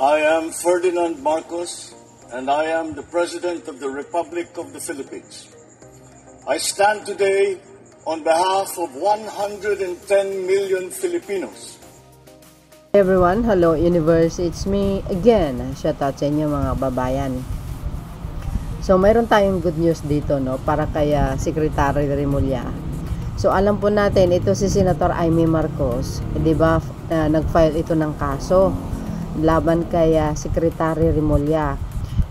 I am Ferdinand Marcos, and I am the President of the Republic of the Philippines. I stand today on behalf of 110 million Filipinos. Hey everyone, hello universe, it's me again. Shout out sa inyo mga babayan. So mayroon tayong good news dito, no, para kay Secretary Remulla. So alam po natin, ito si Senator Amy Marcos, di ba, nag-file ito ng kaso laban kay Secretary Remulla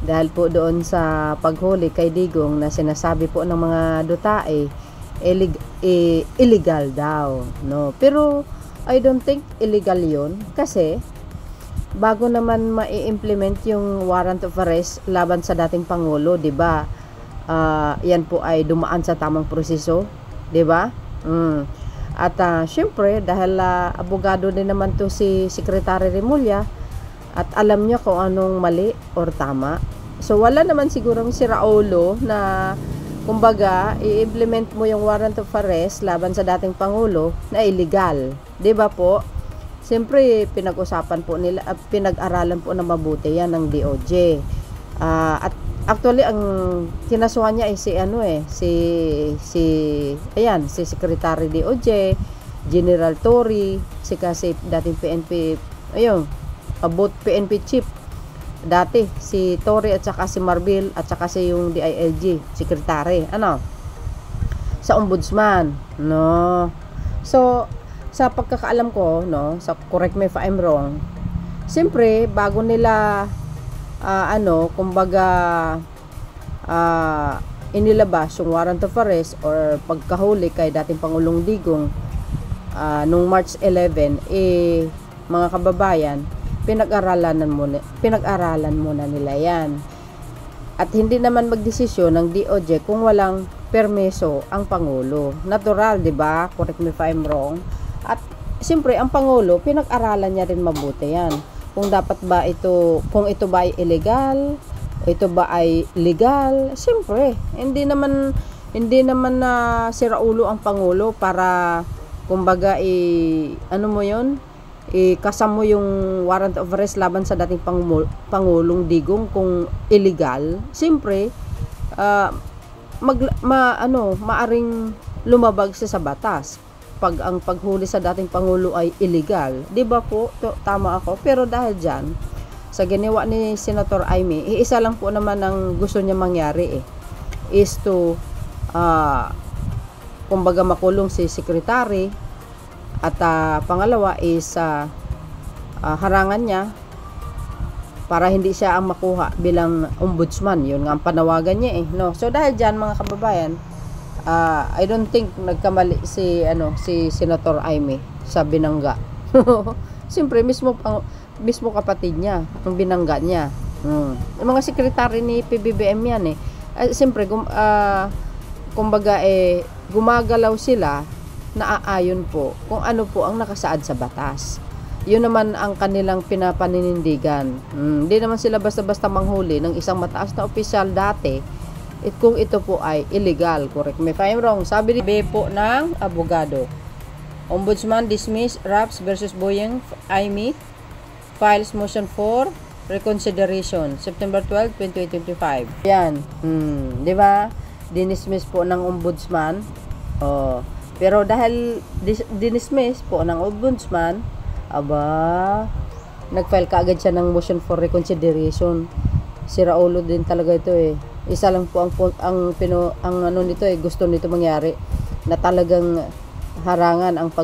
dahil po doon sa paghuli kay Digong na sinasabi po ng mga dutae illegal daw, no. Pero I don't think illegal yun kasi bago naman mai-implement yung warrant of arrest laban sa dating Pangulo, di ba, yan po ay dumaan sa tamang proseso, di ba? At syempre dahil abogado din naman to si Secretary Remulla at alam niya kung anong mali or tama. So wala naman sigurong siraulo na kumbaga i-implement mo yung warrant of arrest laban sa dating Pangulo na illegal, 'di ba po? Siyempre pinag-usapan po nila at pinag-aralan po na mabuti yan ng DOJ. At actually ang kinasuhan niya ay si Secretary DOJ, General Torre, si dating PNP, both PNP chief dati, si Torre at saka si Marbil at saka si yung DILG secretary, sa ombudsman, no. So sa pagkakaalam ko, no, sa correct me if I'm wrong, siyempre bago nila inilabas yung warrant of arrest or pagkahuli kay dating Pangulong Digong nung March 11, mga kababayan, pinag-aralan muna nila yan. At hindi naman magdesisyon ng DOJ kung walang permiso ang Pangulo. Natural, di ba? Correct me if I'm wrong. At siyempre, ang Pangulo, pinag-aralan niya rin mabuti yan. Kung dapat ba kung ito ba ay illegal, ito ba ay legal. Siyempre, hindi naman na siraulo ang Pangulo para kumbaga kasam mo yung warrant of arrest laban sa dating Pangulong Digong kung illegal. Siyempre maaring lumabag sa batas pag ang paghuli sa dating Pangulo ay illegal, di ba po? Tama ako. Pero dahil dyan sa ginawa ni Senator Amy, isa lang po naman ang gusto niya mangyari is to kumbaga makulong si secretary. At pangalawa is harangan niya para hindi siya ang makuha bilang ombudsman. Yun nga ang panawagan niya no. So dahil diyan mga kababayan, I don't think nagkamali si Senator Amy sa binangga. Siyempre mismo kapatid niya ang binangga niya. Yung mga sekretary ni PBBM yan siyempre kumbaga gumagalaw sila naaayon po kung ano po ang nakasaad sa batas. Yun naman ang kanilang pinapaninindigan. Hindi naman sila basta-basta manghuli ng isang mataas na opisyal dati kung ito po ay illegal. Correct me if I'm wrong. Sabi po ng abogado, Ombudsman dismiss Raps versus Boyeng Amy files motion for reconsideration September 12, 2025. Yan. Di ba? Dinismiss po ng ombudsman. Pero dahil dinismiss po ng ombudsman, nag-file kaagad siya ng motion for reconsideration. Siraulo din talaga ito Isa lang po ang nito gusto nito mangyari na talagang harangan ang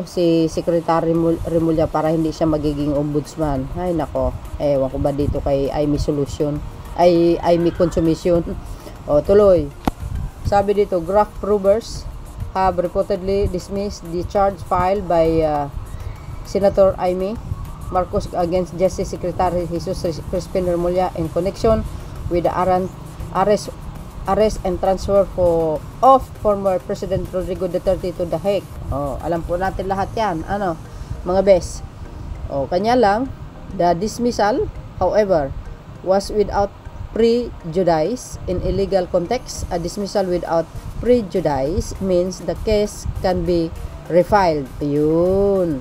si Secretary Remulla para hindi siya magiging ombudsman. Ay nako, ewan ko ba dito kay Amy Consummation. Tuloy. Sabi dito, Graf Provers have reportedly dismissed the charge filed by Senator Amy Marcos against Justice Secretary Jesus Crispin Remulla in connection with the arrest and transfer of former President Rodrigo Duterte to The Hague. Alam po natin lahat yan, mga bes. Kanya lang, the dismissal, however, was without prejudice in illegal context. A dismissal without prejudice means the case can be refiled. Yun.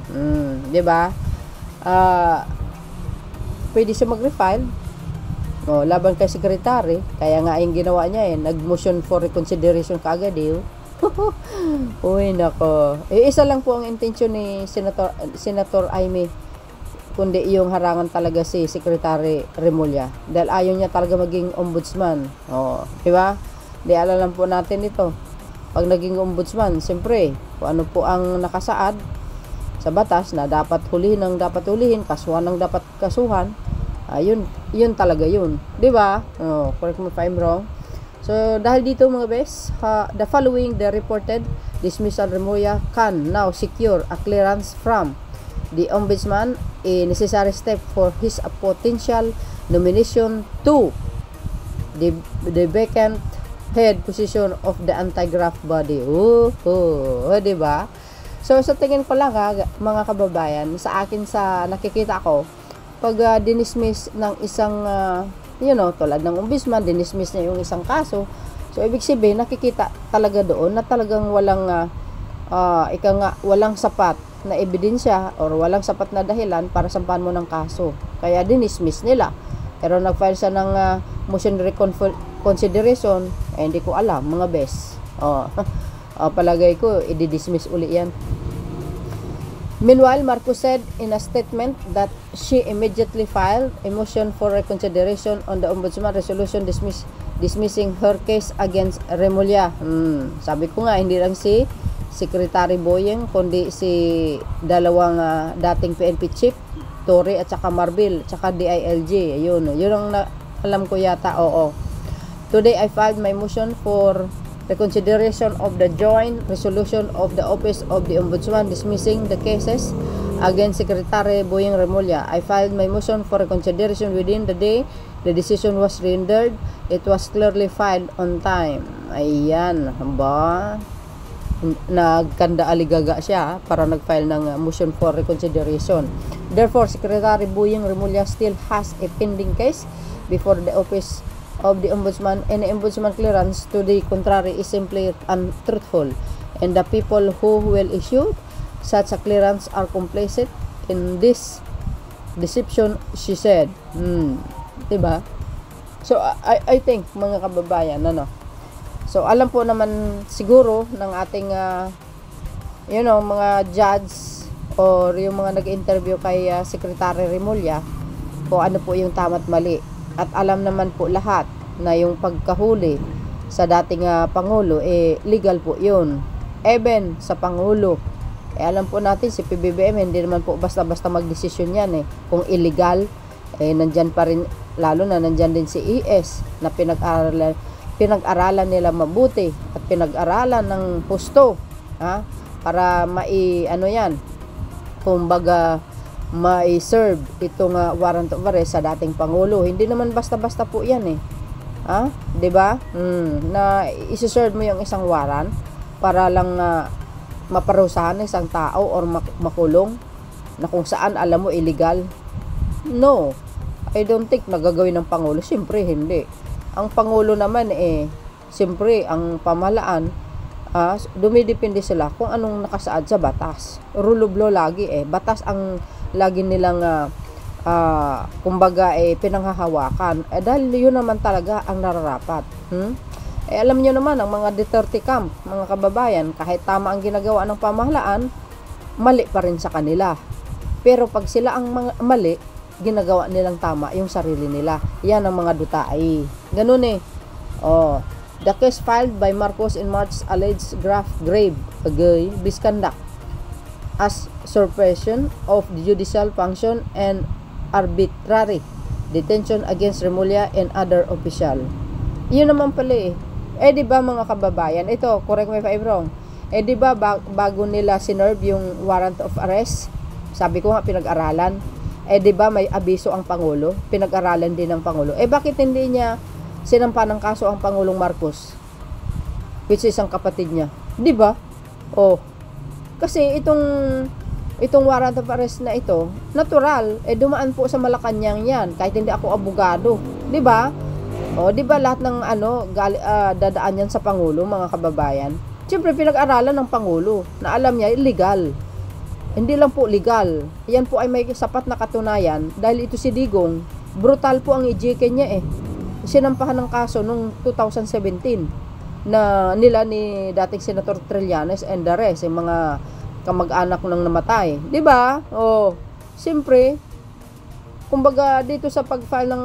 'Di ba? pwede siya mag-refile laban kay secretary. Kaya nga yung ginawa niya nag-motion for reconsideration kaagad Uy, nako. Isa lang po ang intention ni Senator Amy, kundi yung harangan talaga si Secretary Remulla. Dahil ayaw niya talaga maging ombudsman. Di ba? Di alam po natin ito. Pag naging ombudsman, siyempre, kung ano po ang nakasaad sa batas na dapat hulihin ang dapat hulihin, kasuhan ang dapat kasuhan, yun talaga yun. Di ba? Correct me if I'm wrong. So, dahil dito mga bes, the following the reported dismissal Remulla can now secure a clearance from the Ombudsman, a necessary step for his potential nomination to the vacant head position of the anti-graft body. Diba? So, sa tingin ko lang mga kababayan, sa akin sa nakikita ko, pag dinismiss ng isang tulad ng ombudsman, dinismiss niya yung isang kaso. So, ibig sabihin, nakikita talaga doon na talagang walang sapat na ebidensya or walang sapat na dahilan para sampahan mo ng kaso. Kaya dinismiss nila. Pero nag-file siya ng motion reconsideration, hindi ko alam, mga bes. Palagay ko, i-dismiss uli yan. Meanwhile, Marcos said in a statement that she immediately filed a motion for reconsideration on the Ombudsman resolution dismissing her case against Remulla. Sabi ko nga, hindi lang si Secretary Boyeng, kundi si dalawang dating PNP chief, Torre at saka Marbil, at saka DILG. Yun ang alam ko yata, Today, I filed my motion for reconsideration of the joint resolution of the Office of the Ombudsman dismissing the cases against Secretary Boyeng Remulla. I filed my motion for reconsideration within the day the decision was rendered. It was clearly filed on time. Ayan, nagkanda aligaga siya para nag-file ng motion for reconsideration. Therefore, Secretary Boyeng Remulla still has a pending case before the Office of the Ombudsman. Any ombudsman clearance to the contrary is simply untruthful, and the people who will issue such a clearance are complicit in this deception, she said. Diba? So, I think, mga kababayan, so, alam po naman siguro ng ating mga judge or yung mga nag-interview kay Secretary Remulla kung ano po yung tama't mali. At alam naman po lahat na yung pagkahuli sa dating Pangulo, legal po yun. Even sa Pangulo. Alam po natin, si PBBM, hindi naman po basta-basta magdesisyon yan Kung illegal, nandyan pa rin, lalo na nandyan din si ES na pinag-aralan nila mabuti at pinag-aralan ng husto. Para kumbaga, ma-serve itong warrant of arrest sa dating Pangulo. Hindi naman basta-basta po yan diba? Na isi-serve mo yung isang warrant para lang maparusahan ng isang tao or makulong na kung saan alam mo illegal. No, I don't think nagagawin ng Pangulo. Siyempre hindi. Ang Pangulo naman siyempre ang pamahalaan, dumidepende sila kung anong nakasaad sa batas. Rule of law lagi batas ang lagi nilang kumbaga pinanghahawakan. Dahil yun naman talaga ang nararapat. Alam nyo naman, ang mga Duterte camp, mga kababayan, kahit tama ang ginagawa ng pamahalaan, mali pa rin sa kanila. Pero pag sila ang mali, ginagawa nilang tama yung sarili nila. Yan ang mga Dutay. Ganun The case filed by Marcos in March alleged grave misconduct as usurpation of the judicial function and arbitrary detention against Remulla and other official. Yun naman pala di ba mga kababayan, ito, correct me if I'm wrong, di ba bago nila sinerve yung warrant of arrest, sabi ko nga pinag-aralan, di ba may abiso ang Pangulo, pinag-aralan din ng Pangulo, bakit hindi niya sinampa ng kaso ang Pangulong Marcos, which is ang kapatid niya, di ba? Kasi itong warrant of arrest na ito, natural, dumaan po sa Malacanang yan, kahit hindi ako abogado, di ba? Di ba lahat ng dadaan yan sa Pangulo, mga kababayan? Siyempre pinag-aralan ng Pangulo na alam niya illegal. hindi lang po legal. Yan po ay may sapat na katunayan dahil ito si Digong, brutal po ang ejeke niya eh. Sinampahan ng kaso noong 2017 na nila ni dating Senator Trillanes and the rest, yung mga kamag-anak ng namatay. 'Di ba? Oh, siyempre, kumbaga dito sa pag-file ng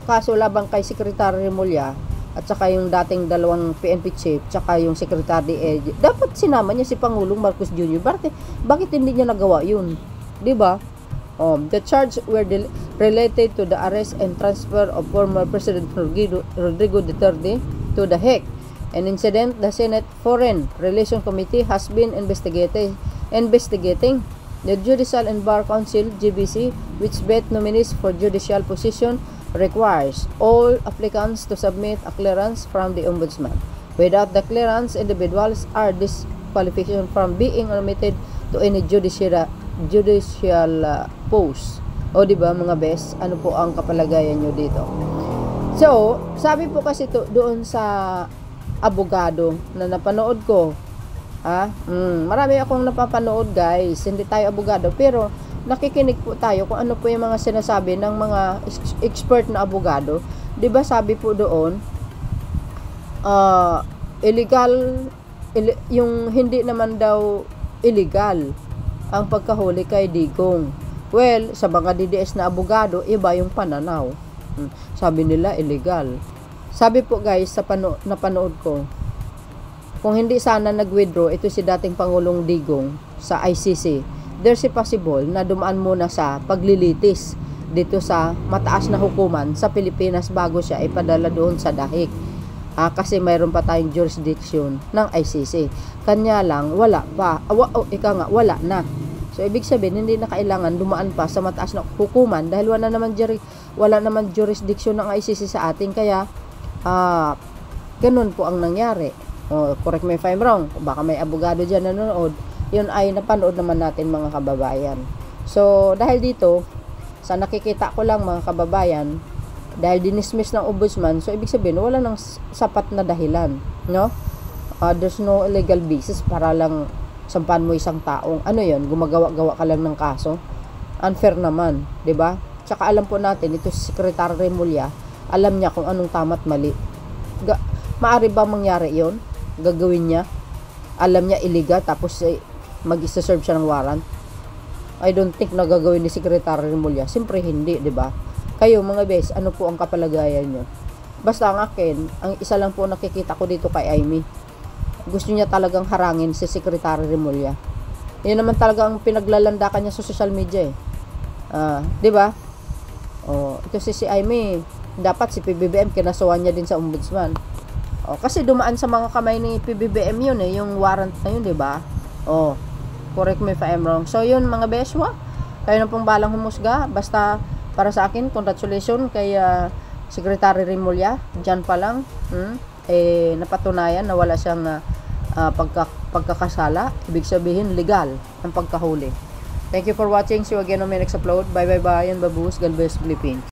kaso laban kay Secretary Remulla at saka yung dating dalawang PNP chief, saka yung Secretary dapat sinama niya si Pangulong Marcos Jr. Bakit hindi niya nagawa yun? 'Di ba? The charge were related to the arrest and transfer of former President Rodrigo Duterte to The Hague, an incident the Senate Foreign Relations Committee has been investigating. The Judicial and Bar Council (JBC), which vet nominees for judicial position, requires all applicants to submit a clearance from the Ombudsman. Without the clearance, individuals are disqualified from being admitted to any judicial post. O di ba mga bes, ano po ang kapalagayan nyo dito? So, sabi po kasi doon sa abogado na napanood ko, marami akong napapanood guys, hindi tayo abogado, pero nakikinig po tayo kung ano po yung mga sinasabi ng mga expert na abogado. 'Di ba sabi po doon, yung hindi naman daw illegal ang pagkahuli kay Digong. Well, sa mga DDS na abogado, iba yung pananaw. Sabi nila illegal. Sabi po guys, sa napanood ko, kung hindi sana nag-withdraw ito si dating Pangulong Digong sa ICC, there's a possible na dumaan muna sa paglilitis dito sa mataas na hukuman sa Pilipinas bago siya ipadala doon sa dahig. Kasi mayroon pa tayong jurisdiction ng ICC. Kanya lang, wala pa. Wala na. So, ibig sabihin, hindi na kailangan dumaan pa sa mataas na hukuman dahil wala naman jurisdiction ng ICC sa atin. Kaya, ganun po ang nangyari. Correct me if I'm wrong. Baka may abogado dyan na nanonood. Yun ay napanood naman natin mga kababayan. So, dahil dito, sa nakikita ko lang mga kababayan, dahil dinismiss ng Ombudsman, so ibig sabihin, wala nang sapat na dahilan. No? There's no legal basis para lang sampahan mo isang taong, gumagawa-gawa ka lang ng kaso. Unfair naman, 'di ba? Tsaka alam po natin, ito si Secretary Remulla, alam niya kung anong tama at mali. Maari ba mangyari yon? Gagawin niya? Alam niya illegal, tapos mag-serve siya ng warrant? I don't think na gagawin ni Secretary Remulla. Siyempre hindi, 'di ba? Kayo mga bes, ano po ang kapalagayan nyo? Basta ang akin, ang isa lang po nakikita ko dito kay Amy. Gusto niya talagang harangin si Secretary Remulla. Yan naman talaga ang pinaglalandakan niya sa social media eh. 'Di ba? Ito si Amy, dapat si PBBM kinasuhan niya din sa Ombudsman. Kasi dumaan sa mga kamay ni PBBM yun eh, yung warrant na yun, 'di ba? Correct me if I'm wrong. So yun mga beswa, kayo na pong balang humusga. Basta para sa akin, congratulations kay Secretary Remulla. Diyan pa lang, napatunayan na wala siyang pagkakasala. Ibig sabihin, legal ang pagkahuli. Thank you for watching. See you again on my next upload. Bye bye bye and babus. God bless Philippines.